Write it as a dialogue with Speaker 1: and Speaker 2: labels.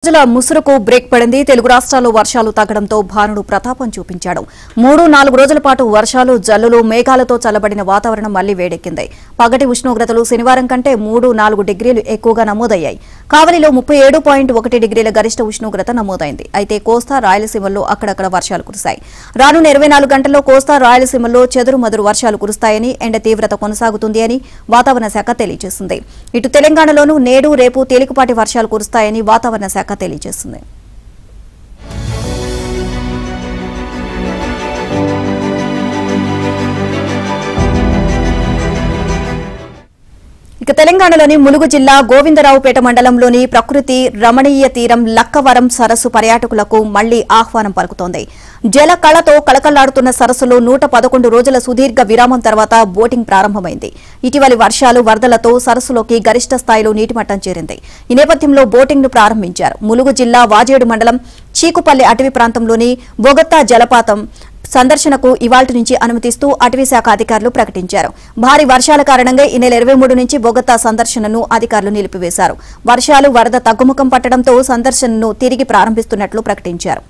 Speaker 1: రోజుల ముసురుకు బ్రేక్ పడింది. తెలుగు రాష్ట్రాల్లో వర్షాలు తగ్గడంతో భానుడు ప్రతాపం చూపించాడు. 3-4 రోజుల పాటు వర్షాలు, జల్లులు, మేఘాలతో చల్లబడిన వాతావరణం మళ్లీ వేడెక్కింది. పగటి ఉష్ణోగ్రతలు శనివారం కంటే 3-4 డిగ్రీలు ఎక్కువగా నమోదయ్యాయి. కావలిలో 37.1 డిగ్రీల గరిష్ట ఉష్ణోగ్రత నమోదైంది. అయితే కోస్తా, రాయలసీమల్లో అక్కడక్కడ వర్షాలు కురిశాయి. రానున్న 24 గంటల్లో కోస్తా, రాయలసీమల్లో చెదురుమదురు వర్షాలు కురుస్తాయని, ఎండ తీవ్రత కొనసాగుతుంది అని వాతావరణ శాఖ తెలియజేసింది. ఇటు తెలంగాణలోనూ నేడు, రేపు తేలికపాటి వర్షాలు కురుస్తాయని వాతావరణ శాఖ తెలియజేస్తుంది. ఇక తెలంగాణలోని ములుగు జిల్లా గోవిందరావుపేట మండలంలోని ప్రకృతి రమణీయ తీరం లక్కవరం సరస్సు పర్యాటకులకు మళ్లీ ఆహ్వానం పలుకుతోంది. జల కళతో కళకళ్లాడుతున్న సరస్సులో 111 రోజుల సుదీర్ఘ విరామం తర్వాత బోటింగ్ ప్రారంభమైంది. ఇటీవలి వర్షాలు, వరదలతో సరస్సులోకి గరిష్ట స్థాయిలో నీటిమట్టం చేరింది. ఈ నేపథ్యంలో బోటింగ్ ను ప్రారంభించారు. ములుగు జిల్లా వాజేడు మండలం చీకుపల్లి అటవీ ప్రాంతంలోని బొగత్తా జలపాతం సందర్శనకు ఇవాల్టి నుంచి అనుమతిస్తూ అటవీశాఖ అధికారులు ప్రకటించారు. భారీ వర్షాల కారణంగా ఈ నెల 23 నుంచి బొగత్తా సందర్శనను అధికారులు నిలిపివేశారు. వర్షాలు, వరద తగ్గుముఖం పట్టడంతో సందర్శనను తిరిగి ప్రారంభిస్తున్నట్లు ప్రకటించారు.